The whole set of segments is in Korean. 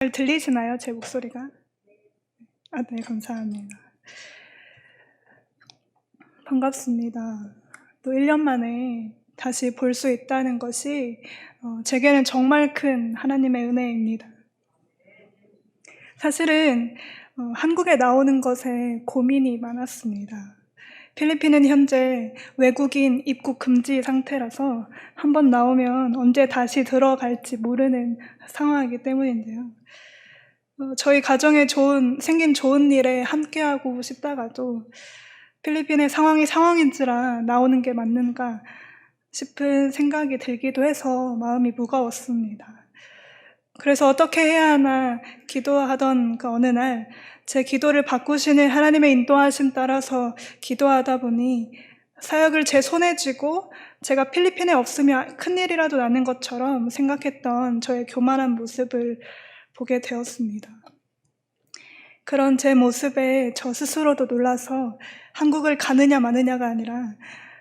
잘 들리시나요? 제 목소리가? 네, 감사합니다. 반갑습니다. 또 1년 만에 다시 볼 수 있다는 것이 제게는 정말 큰 하나님의 은혜입니다. 사실은 한국에 나오는 것에 고민이 많았습니다. 필리핀은 현재 외국인 입국 금지 상태라서 한번 나오면 언제 다시 들어갈지 모르는 상황이기 때문인데요. 저희 가정에 생긴 좋은 일에 함께하고 싶다가도 필리핀의 상황이 상황인지라 나오는 게 맞는가 싶은 생각이 들기도 해서 마음이 무거웠습니다. 그래서 어떻게 해야 하나 기도하던 그 어느 날 제 기도를 바꾸시는 하나님의 인도하심 따라서 기도하다 보니 사역을 제 손에 쥐고 제가 필리핀에 없으면 큰일이라도 나는 것처럼 생각했던 저의 교만한 모습을 보게 되었습니다. 그런 제 모습에 저 스스로도 놀라서 한국을 가느냐 마느냐가 아니라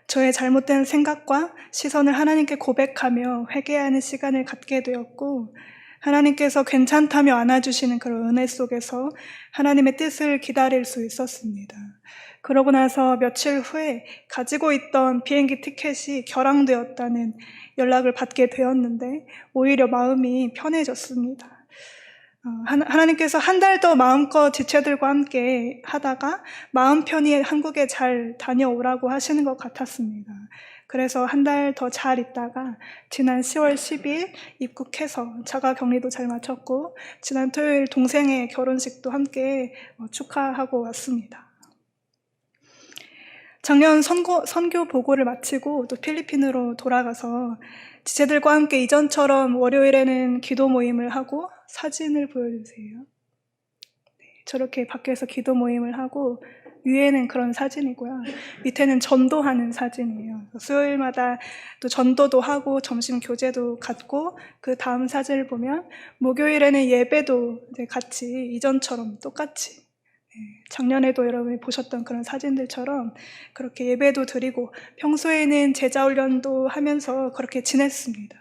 저의 잘못된 생각과 시선을 하나님께 고백하며 회개하는 시간을 갖게 되었고, 하나님께서 괜찮다며 안아주시는 그런 은혜 속에서 하나님의 뜻을 기다릴 수 있었습니다. 그러고 나서 며칠 후에 가지고 있던 비행기 티켓이 결항되었다는 연락을 받게 되었는데 오히려 마음이 편해졌습니다. 하나님께서 한 달 더 마음껏 지체들과 함께 하다가 마음 편히 한국에 잘 다녀오라고 하시는 것 같았습니다. 그래서 한 달 더 잘 있다가 지난 10월 10일 입국해서 자가격리도 잘 마쳤고 지난 토요일 동생의 결혼식도 함께 축하하고 왔습니다. 작년 선교 보고를 마치고 또 필리핀으로 돌아가서 지체들과 함께 이전처럼 월요일에는 기도 모임을 하고, 사진을 보여주세요. 네, 저렇게 밖에서 기도 모임을 하고 위에는 그런 사진이고요. 밑에는 전도하는 사진이에요. 수요일마다 또 전도도 하고 점심 교제도 갖고, 그 다음 사진을 보면 목요일에는 예배도 같이 이전처럼 똑같이, 작년에도 여러분이 보셨던 그런 사진들처럼 그렇게 예배도 드리고 평소에는 제자훈련도 하면서 그렇게 지냈습니다.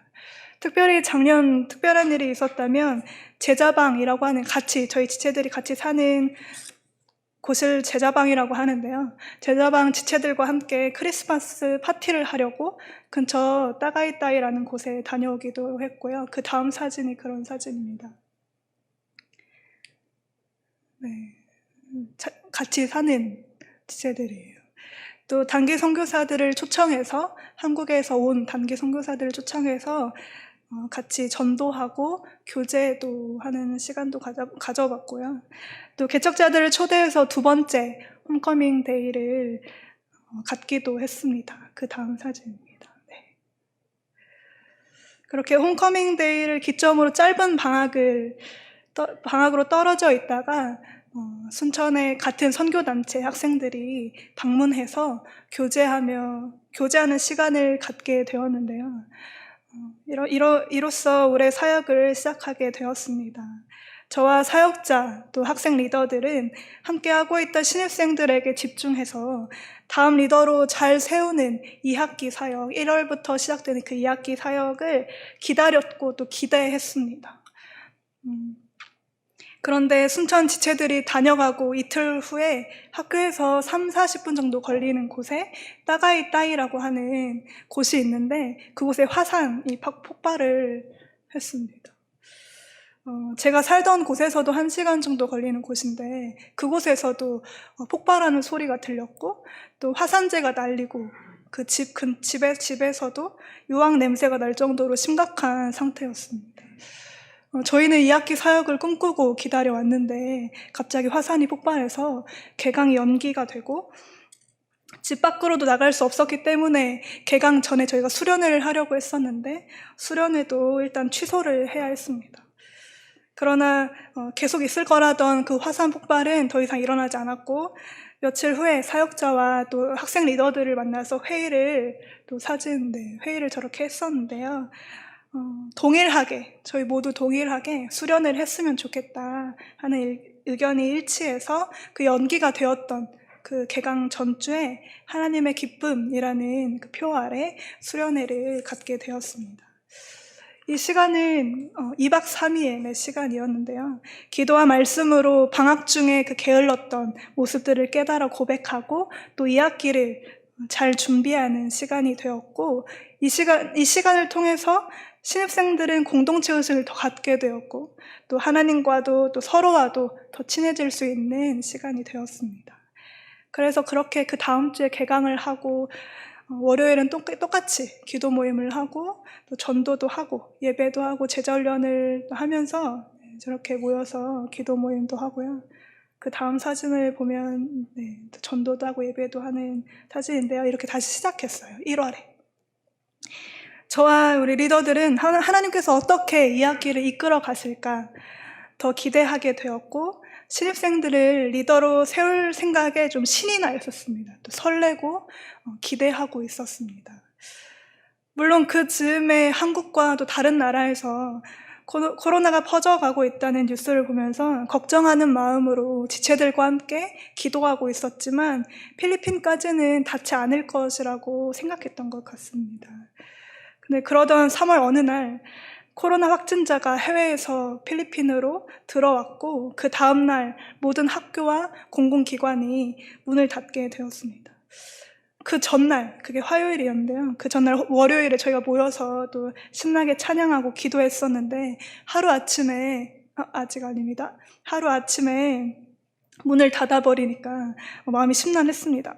특별히 작년 특별한 일이 있었다면 제자방이라고 하는, 저희 지체들이 같이 사는 곳을 제자방이라고 하는데요. 제자방 지체들과 함께 크리스마스 파티를 하려고 근처 따가이따이라는 곳에 다녀오기도 했고요. 그 다음 사진이 그런 사진입니다. 네, 같이 사는 지체들이에요. 또 단기 선교사들을 초청해서, 한국에서 온 단기 선교사들을 초청해서 같이 전도하고 교제도 하는 시간도 가져봤고요. 또 개척자들을 초대해서 두 번째 홈커밍 데이를 갖기도 했습니다. 그 다음 사진입니다. 네. 그렇게 홈커밍 데이를 기점으로 짧은 방학으로 떨어져 있다가 순천의 같은 선교단체 학생들이 방문해서 교제하는 시간을 갖게 되었는데요. 이로써 올해 사역을 시작하게 되었습니다. 저와 사역자 또 학생 리더들은 함께 하고 있던 신입생들에게 집중해서 다음 리더로 잘 세우는 2학기 사역, 1월부터 시작되는 그 2학기 사역을 기다렸고 또 기대했습니다. 그런데 순천 지체들이 다녀가고 이틀 후에 학교에서 30-40분 정도 걸리는 곳에 따가이따이라고 하는 곳이 있는데 그곳에 화산이 폭발을 했습니다. 제가 살던 곳에서도 1시간 정도 걸리는 곳인데 그곳에서도 폭발하는 소리가 들렸고 또 화산재가 날리고 그 집에서도 유황 냄새가 날 정도로 심각한 상태였습니다. 저희는 2학기 사역을 꿈꾸고 기다려왔는데 갑자기 화산이 폭발해서 개강이 연기가 되고 집 밖으로도 나갈 수 없었기 때문에 개강 전에 저희가 수련회를 하려고 했었는데 수련회도 일단 취소를 해야 했습니다. 그러나 계속 있을 거라던 그 화산 폭발은 더 이상 일어나지 않았고 며칠 후에 사역자와 또 학생 리더들을 만나서 회의를 저렇게 했었는데요. 저희 모두 동일하게 수련을 했으면 좋겠다 하는 의견이 일치해서 그 연기가 되었던 그 개강 전주에 하나님의 기쁨이라는 그 표 아래 수련회를 갖게 되었습니다. 이 시간은 2박 3일의 시간이었는데요. 기도와 말씀으로 방학 중에 그 게을렀던 모습들을 깨달아 고백하고 또 2학기를 잘 준비하는 시간이 되었고, 이 시간을 통해서 신입생들은 공동체 의식을 더 갖게 되었고, 또 하나님과도 또 서로와도 더 친해질 수 있는 시간이 되었습니다. 그래서 그렇게 그 다음 주에 개강을 하고, 월요일은 똑같이 기도 모임을 하고 또 전도도 하고 예배도 하고 제자훈련을 하면서 저렇게 모여서 기도 모임도 하고요. 그 다음 사진을 보면 전도도 하고 예배도 하는 사진인데요. 이렇게 다시 시작했어요. 1월에. 저와 우리 리더들은 하나님께서 어떻게 이 학기를 이끌어 가실까 더 기대하게 되었고, 신입생들을 리더로 세울 생각에 좀 신이 나 있었습니다. 또 설레고 기대하고 있었습니다. 물론 그 즈음에 한국과 또 다른 나라에서 코로나가 퍼져가고 있다는 뉴스를 보면서 걱정하는 마음으로 지체들과 함께 기도하고 있었지만 필리핀까지는 닿지 않을 것이라고 생각했던 것 같습니다. 근데 그러던 3월 어느 날 코로나 확진자가 해외에서 필리핀으로 들어왔고 그 다음날 모든 학교와 공공기관이 문을 닫게 되었습니다. 그 전날, 그게 화요일이었는데요. 그 전날 월요일에 저희가 모여서 또 신나게 찬양하고 기도했었는데 아직 아닙니다. 하루 아침에 문을 닫아버리니까 마음이 심란했습니다.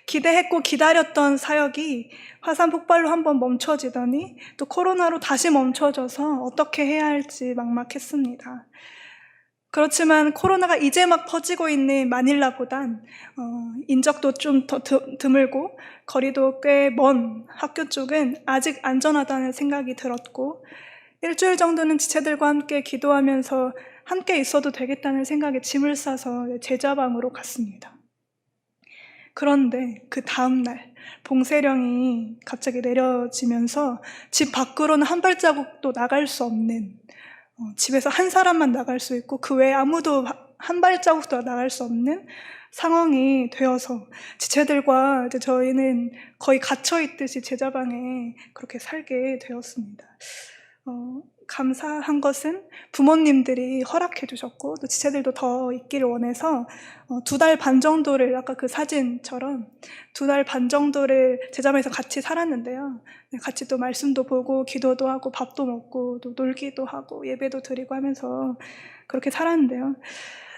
기대했고 기다렸던 사역이 화산 폭발로 한번 멈춰지더니 또 코로나로 다시 멈춰져서 어떻게 해야 할지 막막했습니다. 그렇지만 코로나가 이제 막 퍼지고 있는 마닐라보단 인적도 좀 더 드물고 거리도 꽤 먼 학교 쪽은 아직 안전하다는 생각이 들었고, 일주일 정도는 지체들과 함께 기도하면서 함께 있어도 되겠다는 생각에 짐을 싸서 제자방으로 갔습니다. 그런데 그 다음날 봉쇄령이 갑자기 내려지면서 집 밖으로는 한 발자국도 나갈 수 없는, 집에서 한 사람만 나갈 수 있고 그 외에 아무도 한 발자국도 나갈 수 없는 상황이 되어서 지체들과 이제 저희는 거의 갇혀있듯이 제자방에 그렇게 살게 되었습니다. 감사한 것은 부모님들이 허락해 주셨고 또 지체들도 더 있기를 원해서 2달 반 정도를, 아까 그 사진처럼 2달 반 정도를 제자방에서 같이 살았는데요. 같이 또 말씀도 보고 기도도 하고 밥도 먹고 또 놀기도 하고 예배도 드리고 하면서 그렇게 살았는데요.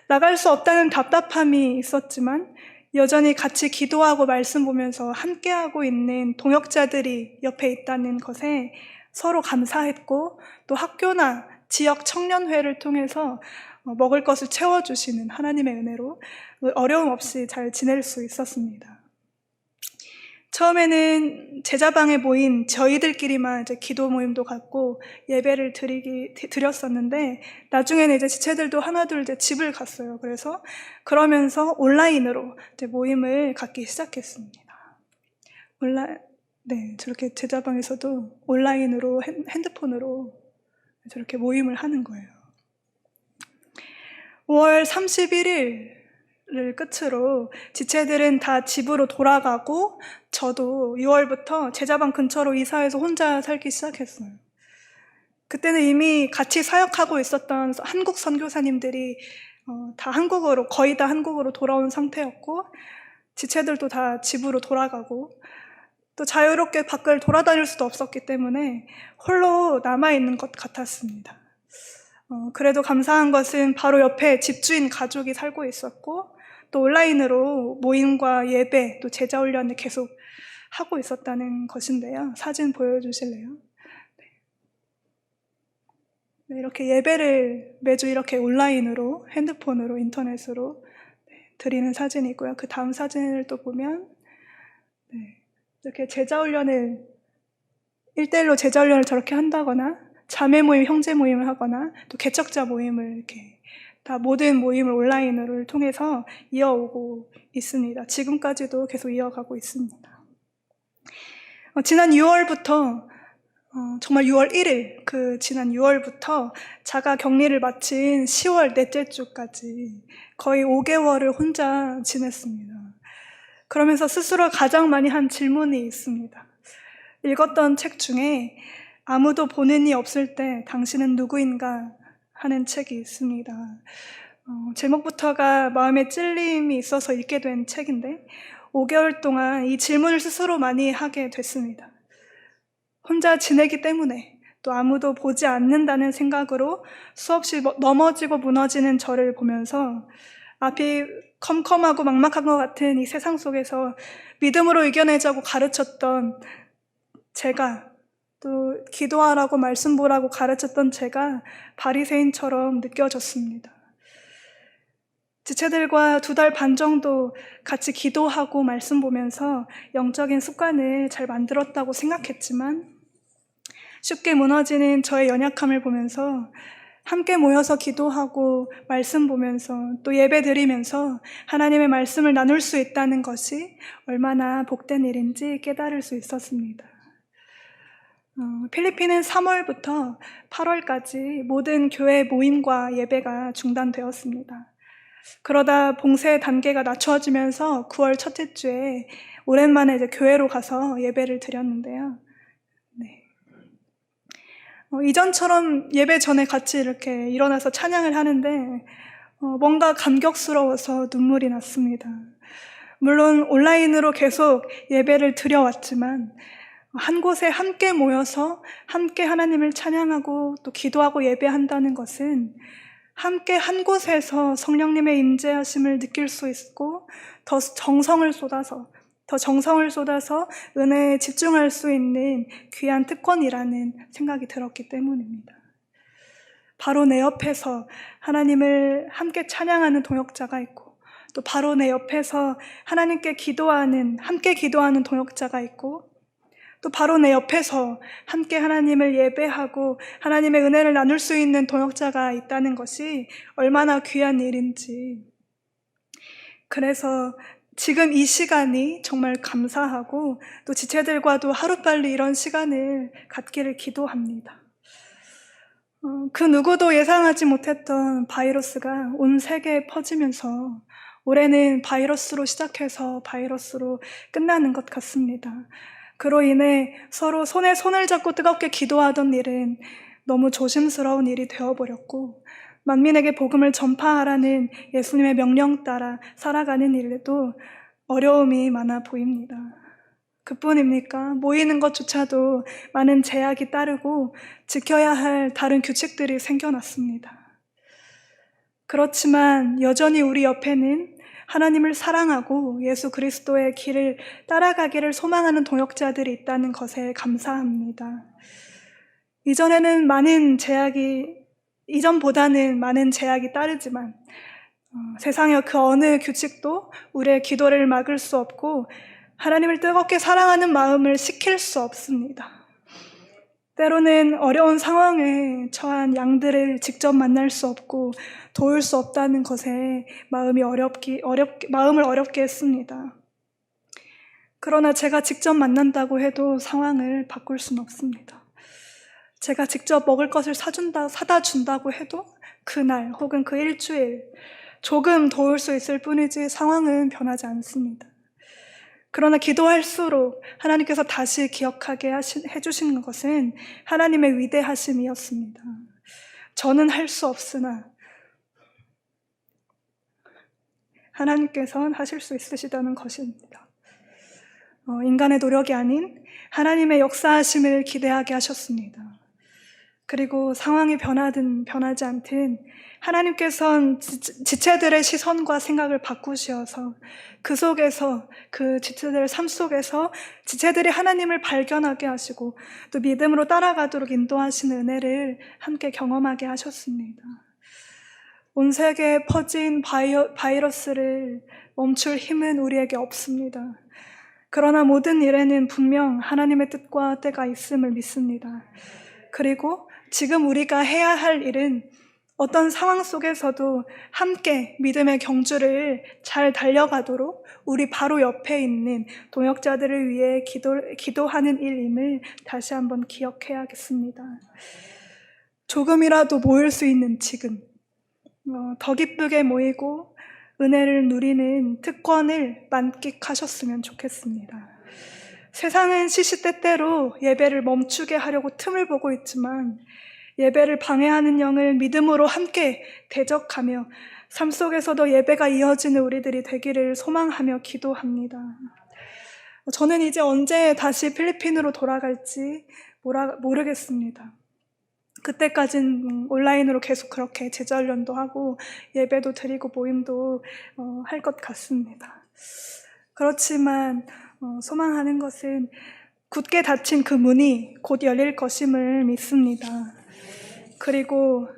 나갈 수 없다는 답답함이 있었지만 여전히 같이 기도하고 말씀 보면서 함께하고 있는 동역자들이 옆에 있다는 것에 서로 감사했고, 또 학교나 지역 청년회를 통해서 먹을 것을 채워주시는 하나님의 은혜로 어려움 없이 잘 지낼 수 있었습니다. 처음에는 제자방에 모인 저희들끼리만 이제 기도 모임도 갖고 예배를 드렸었는데, 나중에는 이제 지체들도 하나둘 이제 집을 갔어요. 그러면서 온라인으로 이제 모임을 갖기 시작했습니다. 저렇게 제자방에서도 온라인으로 핸드폰으로 저렇게 모임을 하는 거예요. 5월 31일을 끝으로 지체들은 다 집으로 돌아가고 저도 6월부터 제자방 근처로 이사해서 혼자 살기 시작했어요. 그때는 이미 같이 사역하고 있었던 한국 선교사님들이 거의 다 한국으로 돌아온 상태였고, 지체들도 다 집으로 돌아가고 또 자유롭게 밖을 돌아다닐 수도 없었기 때문에 홀로 남아있는 것 같았습니다. 그래도 감사한 것은 바로 옆에 집주인 가족이 살고 있었고, 또 온라인으로 모임과 예배, 또 제자훈련을 계속 하고 있었다는 것인데요. 사진 보여주실래요? 네, 이렇게 예배를 매주 이렇게 온라인으로, 핸드폰으로, 인터넷으로 드리는 사진이고요. 그 다음 사진을 또 보면 이렇게 제자훈련을 1대1로 제자훈련을 저렇게 한다거나 자매 모임, 형제 모임을 하거나 또 개척자 모임을 이렇게 다 모든 모임을 온라인으로 통해서 이어오고 있습니다. 지금까지도 계속 이어가고 있습니다. 지난 6월부터 정말 6월 1일, 지난 6월부터 자가 격리를 마친 10월 넷째 주까지 거의 5개월을 혼자 지냈습니다. 그러면서 스스로 가장 많이 한 질문이 있습니다. 읽었던 책 중에 아무도 보는 이 없을 때 당신은 누구인가 하는 책이 있습니다. 제목부터가 마음에 찔림이 있어서 읽게 된 책인데 5개월 동안 이 질문을 스스로 많이 하게 됐습니다. 혼자 지내기 때문에 또 아무도 보지 않는다는 생각으로 수없이 넘어지고 무너지는 저를 보면서 앞이 컴컴하고 막막한 것 같은 이 세상 속에서 믿음으로 이겨내자고 가르쳤던 제가, 또 기도하라고 말씀 보라고 가르쳤던 제가 바리새인처럼 느껴졌습니다. 지체들과 2달 반 정도 같이 기도하고 말씀 보면서 영적인 습관을 잘 만들었다고 생각했지만 쉽게 무너지는 저의 연약함을 보면서 함께 모여서 기도하고 말씀 보면서 또 예배 드리면서 하나님의 말씀을 나눌 수 있다는 것이 얼마나 복된 일인지 깨달을 수 있었습니다. 필리핀은 3월부터 8월까지 모든 교회 모임과 예배가 중단되었습니다. 그러다 봉쇄 단계가 낮춰지면서 9월 첫째 주에 오랜만에 이제 교회로 가서 예배를 드렸는데요. 네. 이전처럼 예배 전에 같이 이렇게 일어나서 찬양을 하는데 뭔가 감격스러워서 눈물이 났습니다. 물론 온라인으로 계속 예배를 드려왔지만 한 곳에 함께 모여서 함께 하나님을 찬양하고 또 기도하고 예배한다는 것은 함께 한 곳에서 성령님의 임재하심을 느낄 수 있고 더 정성을 쏟아서 은혜에 집중할 수 있는 귀한 특권이라는 생각이 들었기 때문입니다. 바로 내 옆에서 하나님을 함께 찬양하는 동역자가 있고 또 바로 내 옆에서 하나님께 함께 기도하는 동역자가 있고 또 바로 내 옆에서 함께 하나님을 예배하고 하나님의 은혜를 나눌 수 있는 동역자가 있다는 것이 얼마나 귀한 일인지. 그래서 지금 이 시간이 정말 감사하고 또 지체들과도 하루빨리 이런 시간을 갖기를 기도합니다. 그 누구도 예상하지 못했던 바이러스가 온 세계에 퍼지면서 올해는 바이러스로 시작해서 바이러스로 끝나는 것 같습니다. 그로 인해 서로 손에 손을 잡고 뜨겁게 기도하던 일은 너무 조심스러운 일이 되어버렸고 만민에게 복음을 전파하라는 예수님의 명령 따라 살아가는 일에도 어려움이 많아 보입니다. 그뿐입니까? 모이는 것조차도 많은 제약이 따르고 지켜야 할 다른 규칙들이 생겨났습니다. 그렇지만 여전히 우리 옆에는 하나님을 사랑하고 예수 그리스도의 길을 따라가기를 소망하는 동역자들이 있다는 것에 감사합니다. 이전보다는 많은 제약이 따르지만 세상의 그 어느 규칙도 우리의 기도를 막을 수 없고 하나님을 뜨겁게 사랑하는 마음을 식힐 수 없습니다. 때로는 어려운 상황에 처한 양들을 직접 만날 수 없고 도울 수 없다는 것에 마음을 어렵게 했습니다. 그러나 제가 직접 만난다고 해도 상황을 바꿀 수는 없습니다. 제가 직접 먹을 것을 사다 준다고 해도 그날 혹은 그 일주일 조금 도울 수 있을 뿐이지 상황은 변하지 않습니다. 그러나 기도할수록 하나님께서 다시 기억하게 해주시는 것은 하나님의 위대하심이었습니다. 저는 할 수 없으나 하나님께서는 하실 수 있으시다는 것입니다. 인간의 노력이 아닌 하나님의 역사하심을 기대하게 하셨습니다. 그리고 상황이 변하든 변하지 않든 하나님께서는 지체들의 시선과 생각을 바꾸셔서 그 속에서 그 지체들의 삶 속에서 지체들이 하나님을 발견하게 하시고 또 믿음으로 따라가도록 인도하시는 은혜를 함께 경험하게 하셨습니다. 온 세계에 퍼진 바이러스를 멈출 힘은 우리에게 없습니다. 그러나 모든 일에는 분명 하나님의 뜻과 때가 있음을 믿습니다. 그리고 지금 우리가 해야 할 일은 어떤 상황 속에서도 함께 믿음의 경주를 잘 달려가도록 우리 바로 옆에 있는 동역자들을 위해 기도하는 일임을 다시 한번 기억해야겠습니다. 조금이라도 모일 수 있는 지금 더 기쁘게 모이고 은혜를 누리는 특권을 만끽하셨으면 좋겠습니다. 세상은 시시때때로 예배를 멈추게 하려고 틈을 보고 있지만 예배를 방해하는 영을 믿음으로 함께 대적하며 삶 속에서도 예배가 이어지는 우리들이 되기를 소망하며 기도합니다. 저는 이제 언제 다시 필리핀으로 돌아갈지 모르겠습니다. 그때까진 온라인으로 계속 그렇게 제자훈련도 하고 예배도 드리고 모임도 할 것 같습니다. 그렇지만 소망하는 것은 굳게 닫힌 그 문이 곧 열릴 것임을 믿습니다. 그리고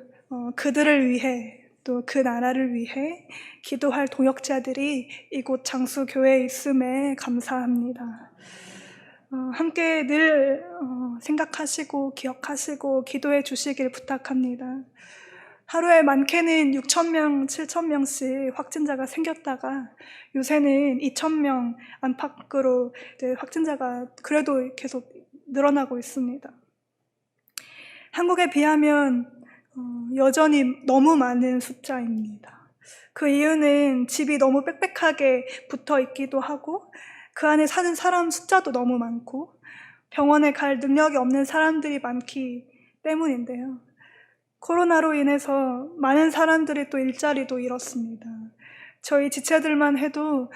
그들을 위해 또 그 나라를 위해 기도할 동역자들이 이곳 장수교회에 있음에 감사합니다. 함께 늘 생각하시고 기억하시고 기도해 주시길 부탁합니다. 하루에 많게는 6,000명, 7,000명씩 확진자가 생겼다가 요새는 2,000명 안팎으로 확진자가 그래도 계속 늘어나고 있습니다. 한국에 비하면 여전히 너무 많은 숫자입니다. 그 이유는 집이 너무 빽빽하게 붙어 있기도 하고 그 안에 사는 사람 숫자도 너무 많고 병원에 갈 능력이 없는 사람들이 많기 때문인데요. 코로나로 인해서 많은 사람들이 또 일자리도 잃었습니다. 저희 지체들만 해도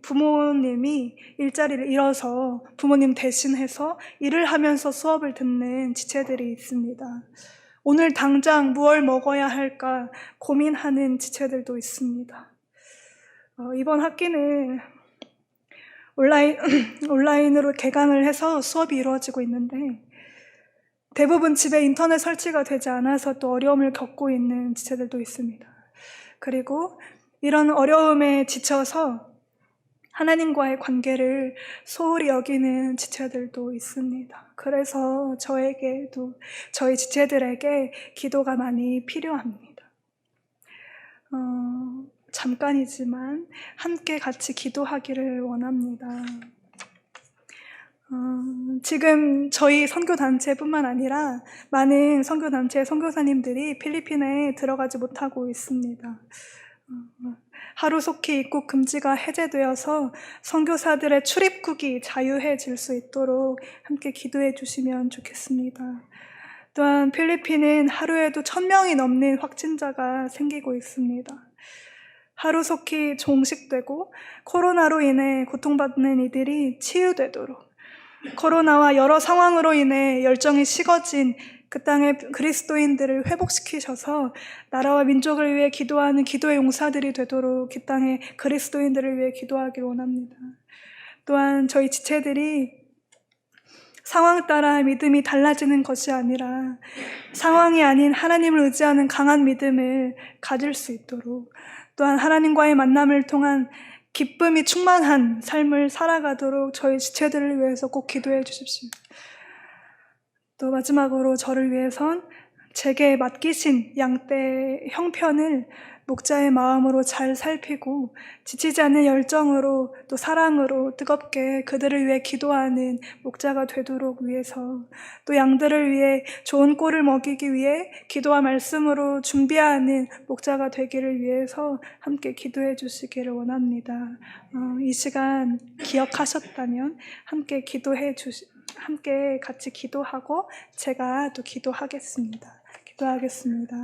부모님이 일자리를 잃어서 부모님 대신해서 일을 하면서 수업을 듣는 지체들이 있습니다. 오늘 당장 무얼 먹어야 할까 고민하는 지체들도 있습니다. 이번 학기는 온라인으로 개강을 해서 수업이 이루어지고 있는데 대부분 집에 인터넷 설치가 되지 않아서 또 어려움을 겪고 있는 지체들도 있습니다. 그리고 이런 어려움에 지쳐서 하나님과의 관계를 소홀히 여기는 지체들도 있습니다. 그래서 저에게도 저희 지체들에게 기도가 많이 필요합니다. 잠깐이지만 함께 같이 기도하기를 원합니다. 지금 저희 선교단체뿐만 아니라 많은 선교단체 선교사님들이 필리핀에 들어가지 못하고 있습니다. 하루속히 입국 금지가 해제되어서 선교사들의 출입국이 자유해질 수 있도록 함께 기도해 주시면 좋겠습니다. 또한 필리핀은 하루에도 1,000명이 넘는 확진자가 생기고 있습니다. 하루속히 종식되고 코로나로 인해 고통받는 이들이 치유되도록 코로나와 여러 상황으로 인해 열정이 식어진 그 땅의 그리스도인들을 회복시키셔서 나라와 민족을 위해 기도하는 기도의 용사들이 되도록 이 땅의 그리스도인들을 위해 기도하길 원합니다. 또한 저희 지체들이 상황 따라 믿음이 달라지는 것이 아니라 상황이 아닌 하나님을 의지하는 강한 믿음을 가질 수 있도록 또한 하나님과의 만남을 통한 기쁨이 충만한 삶을 살아가도록 저희 지체들을 위해서 꼭 기도해 주십시오. 또 마지막으로 저를 위해선 제게 맡기신 양떼 형편을 목자의 마음으로 잘 살피고 지치지 않는 열정으로 또 사랑으로 뜨겁게 그들을 위해 기도하는 목자가 되도록 위해서 또 양들을 위해 좋은 꼴을 먹이기 위해 기도와 말씀으로 준비하는 목자가 되기를 위해서 함께 기도해 주시기를 원합니다. 이 시간 기억하셨다면 함께 같이 기도하고 제가 또 기도하겠습니다. 기도하겠습니다.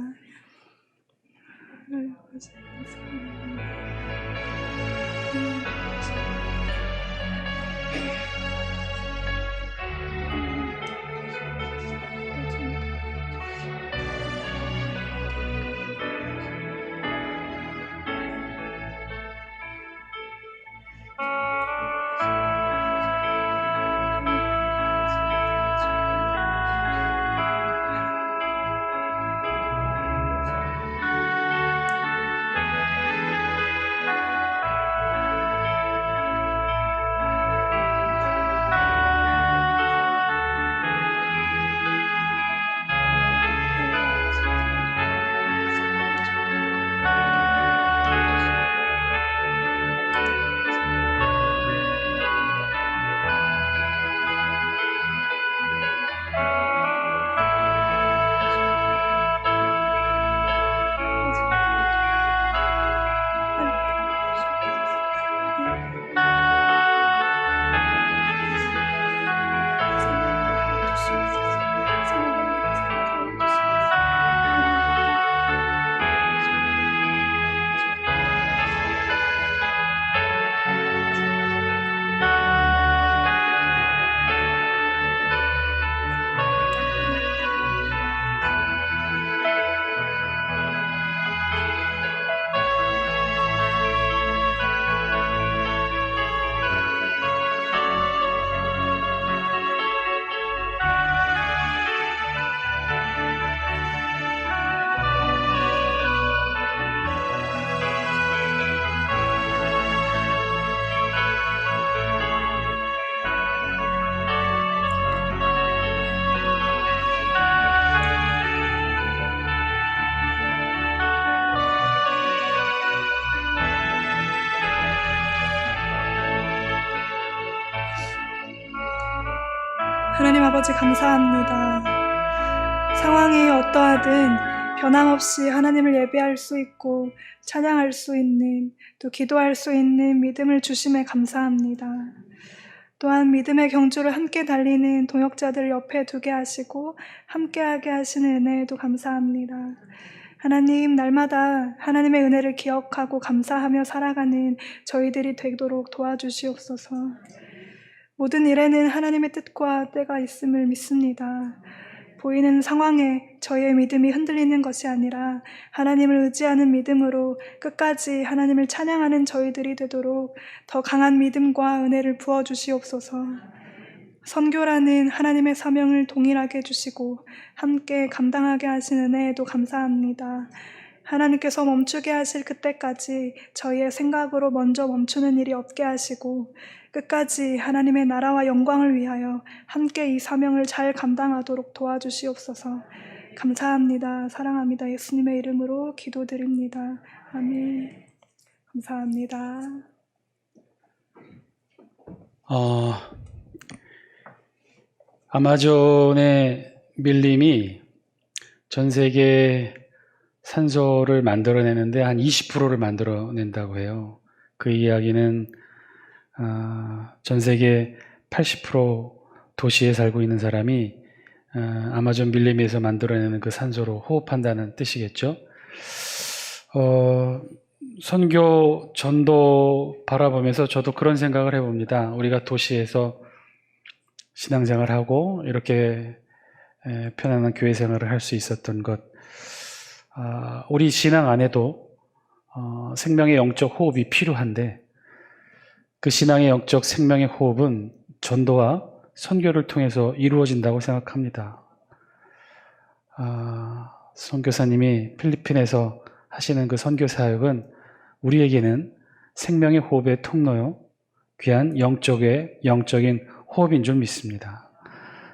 하나님 아버지 감사합니다. 상황이 어떠하든 변함없이 하나님을 예배할 수 있고 찬양할 수 있는, 또 기도할 수 있는 믿음을 주심에 감사합니다. 또한 믿음의 경주를 함께 달리는 동역자들 옆에 두게 하시고 함께하게 하시는 은혜에도 감사합니다. 하나님, 날마다 하나님의 은혜를 기억하고 감사하며 살아가는 저희들이 되도록 도와주시옵소서. 모든 일에는 하나님의 뜻과 때가 있음을 믿습니다. 보이는 상황에 저희의 믿음이 흔들리는 것이 아니라 하나님을 의지하는 믿음으로 끝까지 하나님을 찬양하는 저희들이 되도록 더 강한 믿음과 은혜를 부어주시옵소서. 선교라는 하나님의 사명을 동일하게 해주시고 함께 감당하게 하신 은혜에도 감사합니다. 하나님께서 멈추게 하실 그때까지 저희의 생각으로 먼저 멈추는 일이 없게 하시고 끝까지 하나님의 나라와 영광을 위하여 함께 이 사명을 잘 감당하도록 도와주시옵소서. 감사합니다. 사랑합니다. 예수님의 이름으로 기도드립니다. 아멘. 감사합니다. 아마존의 밀림이 전 세계 산소를 만들어내는데 한 20%를 만들어낸다고 해요. 그 이야기는 전 세계 80% 도시에 살고 있는 사람이 아마존 밀림에서 만들어내는 그 산소로 호흡한다는 뜻이겠죠. 선교, 전도 바라보면서 저도 그런 생각을 해봅니다. 우리가 도시에서 신앙생활하고 이렇게 편안한 교회 생활을 할 수 있었던 것, 우리 신앙 안에도 생명의 영적 호흡이 필요한데 그 신앙의 영적 생명의 호흡은 전도와 선교를 통해서 이루어진다고 생각합니다. 선교사님이 필리핀에서 하시는 그 선교 사역은 우리에게는 생명의 호흡의 통로요, 귀한 영적인 호흡인 줄 믿습니다.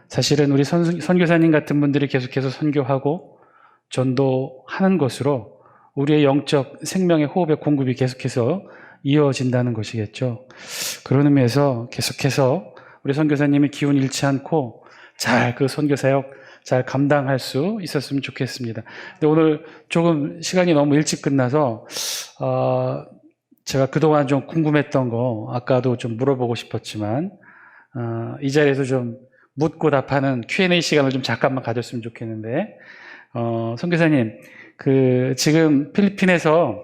사실은 우리 선교사님 같은 분들이 계속해서 선교하고 전도하는 것으로 우리의 영적 생명의 호흡의 공급이 계속해서 이어진다는 것이겠죠. 그런 의미에서 계속해서 우리 선교사님이 기운 잃지 않고 잘 그 선교사역 잘 감당할 수 있었으면 좋겠습니다. 근데 오늘 조금 시간이 너무 일찍 끝나서 제가 그동안 좀 궁금했던 거 아까도 좀 물어보고 싶었지만 이 자리에서 좀 묻고 답하는 Q&A 시간을 좀 잠깐만 가졌으면 좋겠는데, 선교사님, 지금 필리핀에서,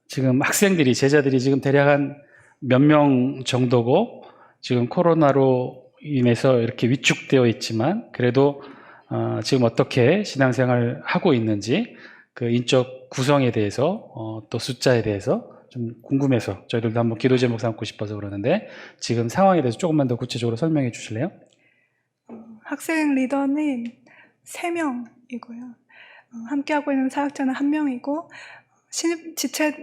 지금 학생들이, 제자들이 지금 대략 한 몇 명 정도고, 지금 코로나로 인해서 이렇게 위축되어 있지만, 그래도, 지금 어떻게 신앙생활 하고 있는지, 그 인적 구성에 대해서, 또 숫자에 대해서 좀 궁금해서 저희들도 한번 기도 제목 삼고 싶어서 그러는데 지금 상황에 대해서 조금만 더 구체적으로 설명해 주실래요? 학생 리더는 3명이고요. 함께하고 있는 사역자는 1명이고 신입 지체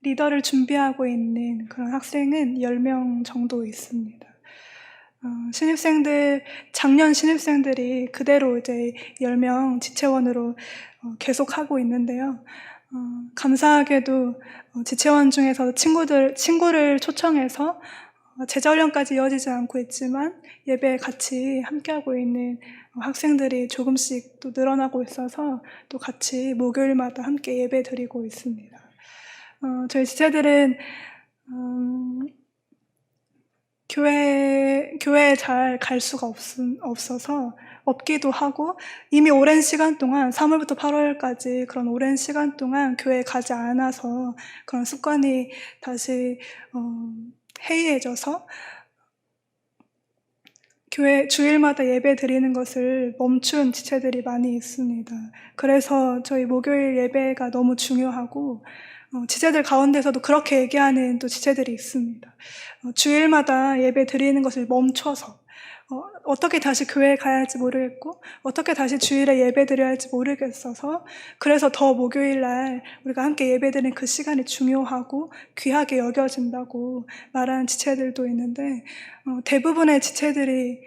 리더를 준비하고 있는 그런 학생은 10명 정도 있습니다. 작년 신입생들이 그대로 이제 10명 지체원으로 계속 하고 있는데요. 감사하게도 지체원 중에서 친구를 초청해서 제자훈련까지 이어지지 않고 있지만 예배에 같이 함께하고 있는 학생들이 조금씩 또 늘어나고 있어서 또 같이 목요일마다 함께 예배 드리고 있습니다. 저희 지체들은 교회에 잘 갈 수가 없어서 없기도 하고 이미 오랜 시간 동안 3월부터 8월까지 그런 오랜 시간 동안 교회에 가지 않아서 그런 습관이 다시 해이해져서 교회 주일마다 예배 드리는 것을 멈춘 지체들이 많이 있습니다. 그래서 저희 목요일 예배가 너무 중요하고 지체들 가운데서도 그렇게 얘기하는 또 지체들이 있습니다. 주일마다 예배 드리는 것을 멈춰서 어떻게 다시 교회에 가야 할지 모르겠고 어떻게 다시 주일에 예배 드려야 할지 모르겠어서 그래서 더 목요일날 우리가 함께 예배 드리는 그 시간이 중요하고 귀하게 여겨진다고 말하는 지체들도 있는데 대부분의 지체들이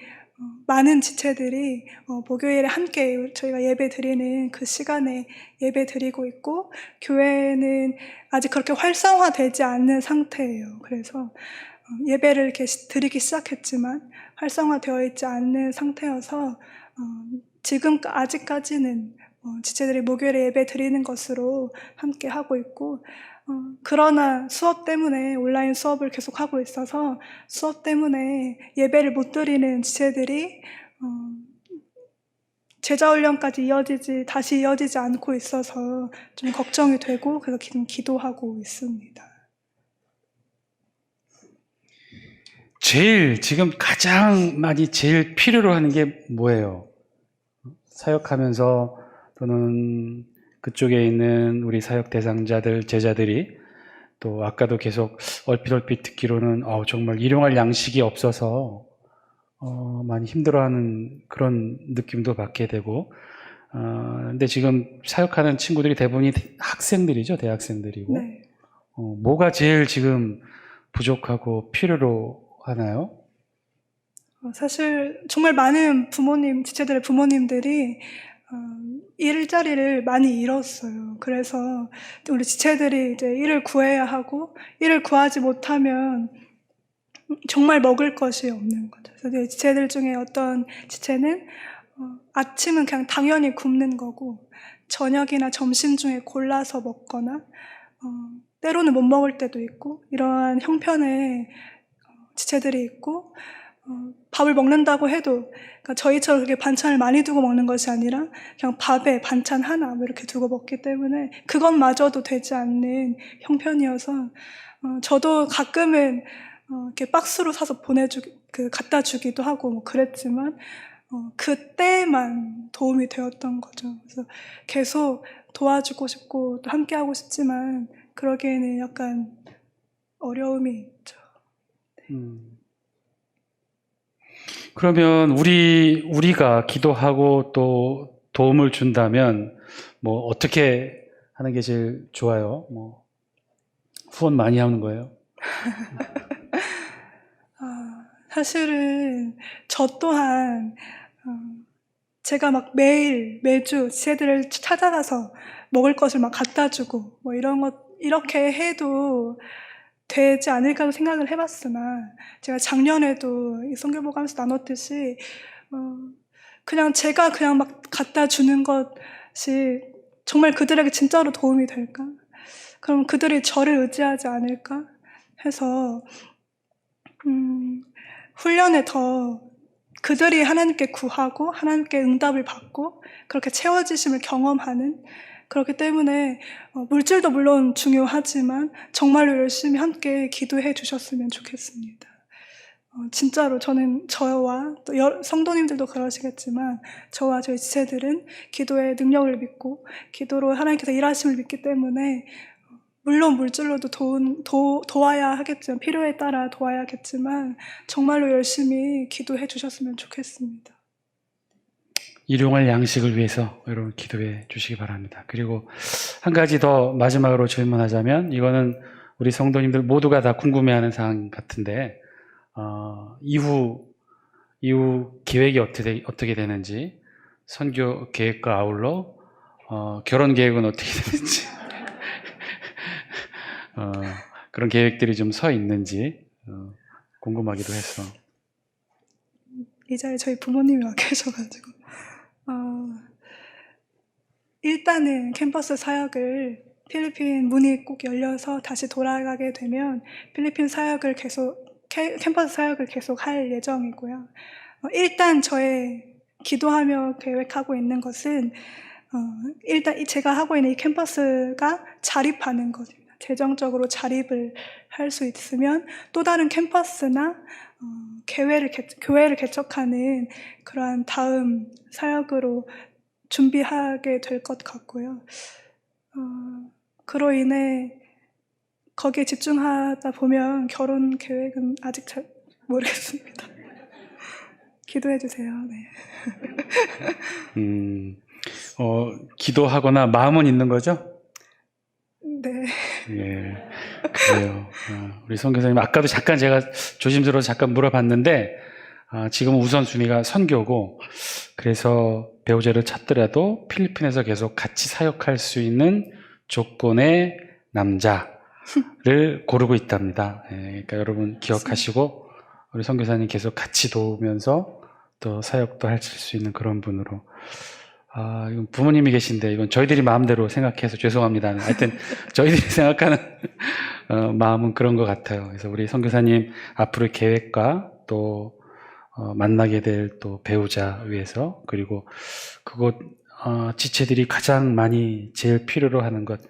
많은 지체들이 목요일에 함께 저희가 예배 드리는 그 시간에 예배 드리고 있고 교회는 아직 그렇게 활성화되지 않는 상태예요. 그래서 예배를 이렇게 드리기 시작했지만 활성화되어 있지 않는 상태여서 지금 아직까지는 지체들이 목요일에 예배 드리는 것으로 함께 하고 있고, 그러나 수업 때문에 온라인 수업을 계속 하고 있어서 수업 때문에 예배를 못 드리는 지체들이 제자훈련까지 다시 이어지지 않고 있어서 좀 걱정이 되고, 그래서 지금 기도하고 있습니다. 지금 가장 많이 제일 필요로 하는 게 뭐예요? 사역하면서 또는 그쪽에 있는 우리 사역 대상자들, 제자들이 또 아까도 계속 얼핏 듣기로는 정말 일용할 양식이 없어서 많이 힘들어하는 그런 느낌도 받게 되고, 근데 지금 사역하는 친구들이 대부분이 학생들이죠, 대학생들이고. 네. 뭐가 제일 지금 부족하고 필요로 하나요? 사실 정말 많은 지체들의 부모님들이 일자리를 많이 잃었어요. 그래서 우리 지체들이 이제 일을 구해야 하고, 일을 구하지 못하면 정말 먹을 것이 없는 거죠. 그래서 지체들 중에 어떤 지체는 아침은 그냥 당연히 굶는 거고, 저녁이나 점심 중에 골라서 먹거나, 때로는 못 먹을 때도 있고, 이러한 형편의 지체들이 있고, 밥을 먹는다고 해도, 그러니까 저희처럼 그렇게 반찬을 많이 두고 먹는 것이 아니라 그냥 밥에 반찬 하나 뭐 이렇게 두고 먹기 때문에 그것마저도 되지 않는 형편이어서, 저도 가끔은 이렇게 박스로 사서 갖다 주기도 하고 뭐 그랬지만, 그때만 도움이 되었던 거죠. 그래서 계속 도와주고 싶고 또 함께하고 싶지만 그러기에는 약간 어려움이 있죠. 그러면 우리가 기도하고 또 도움을 준다면 뭐 어떻게 하는 게 제일 좋아요? 뭐 후원 많이 하는 거예요? 사실은 저 또한 제가 막 매주 지체들을 찾아가서 먹을 것을 막 갖다 주고 뭐 이렇게 해도 되지 않을까도 생각을 해봤으나, 제가 작년에도 이 선교보감에서 나눴듯이 그냥 제가 그냥 막 갖다 주는 것이 정말 그들에게 진짜로 도움이 될까? 그럼 그들이 저를 의지하지 않을까? 해서 훈련에 더 그들이 하나님께 구하고 하나님께 응답을 받고 그렇게 채워지심을 경험하는, 그렇기 때문에 물질도 물론 중요하지만 정말로 열심히 함께 기도해 주셨으면 좋겠습니다. 진짜로 저와 또 성도님들도 그러시겠지만 저와 저희 지체들은 기도의 능력을 믿고 기도로 하나님께서 일하심을 믿기 때문에 물론 물질로도 도와야 하겠지만, 필요에 따라 도와야 하겠지만 정말로 열심히 기도해 주셨으면 좋겠습니다. 일용할 양식을 위해서 여러분 기도해 주시기 바랍니다. 그리고 한 가지 더 마지막으로 질문하자면, 이거는 우리 성도님들 모두가 다 궁금해하는 사항 같은데, 이후 계획이 어떻게 되는지, 선교 계획과 아울러 결혼 계획은 어떻게 되는지 그런 계획들이 좀 서 있는지 궁금하기도 해서. 이 자리에 저희 부모님이 와 계셔가지고 일단은 캠퍼스 사역을 필리핀 문이 꼭 열려서 다시 돌아가게 되면 캠퍼스 사역을 계속 할 예정이고요. 일단 저의 기도하며 계획하고 있는 것은 일단 제가 하고 있는 이 캠퍼스가 자립하는 것입니다. 재정적으로 자립을 할 수 있으면 또 다른 캠퍼스나 교회를 개척하는 그러한 다음 사역으로 준비하게 될 것 같고요. 그로 인해 거기에 집중하다 보면 결혼 계획은 아직 잘 모르겠습니다. 기도해 주세요. 네. 기도하거나 마음은 있는 거죠? 네. 예, 그래요. 우리 선교사님, 아까도 잠깐 제가 조심스러워서 잠깐 물어봤는데, 지금 우선순위가 선교고, 그래서 배우자를 찾더라도 필리핀에서 계속 같이 사역할 수 있는 조건의 남자, 고르고 있답니다. 예, 그러니까 여러분 기억하시고 우리 선교사님 계속 같이 도우면서 또 사역도 할 수 있는 그런 분으로. 이건 부모님이 계신데 이건 저희들이 마음대로 생각해서 죄송합니다. 하여튼 저희들이 생각하는 마음은 그런 것 같아요. 그래서 우리 선교사님 앞으로의 계획과 또 만나게 될 또 배우자 위해서, 그리고 그곳 지체들이 가장 많이 제일 필요로 하는 것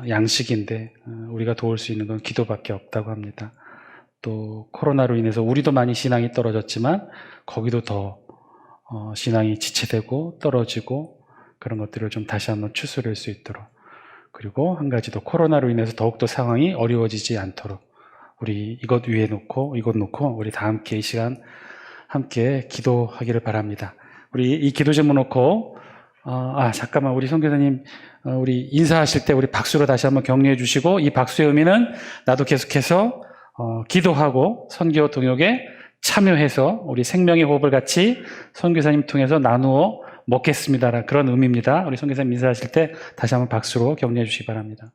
양식인데 우리가 도울 수 있는 건 기도밖에 없다고 합니다. 또 코로나로 인해서 우리도 많이 신앙이 떨어졌지만 거기도 더 신앙이 지체되고 떨어지고 그런 것들을 좀 다시 한번 추스릴 수 있도록, 그리고 한 가지 더 코로나로 인해서 더욱더 상황이 어려워지지 않도록 우리 이것 위에 놓고 이것 놓고 우리 다 함께 이 시간 함께 기도하기를 바랍니다. 우리 이 기도 제목 놓고 잠깐만, 우리 선교사님 우리 인사하실 때 우리 박수로 다시 한번 격려해 주시고, 이 박수의 의미는 나도 계속해서 기도하고 선교 동역에 참여해서 우리 생명의 호흡을 같이 선교사님 통해서 나누어 먹겠습니다. 그런 의미입니다. 우리 선교사님 인사하실 때 다시 한번 박수로 격려해 주시기 바랍니다.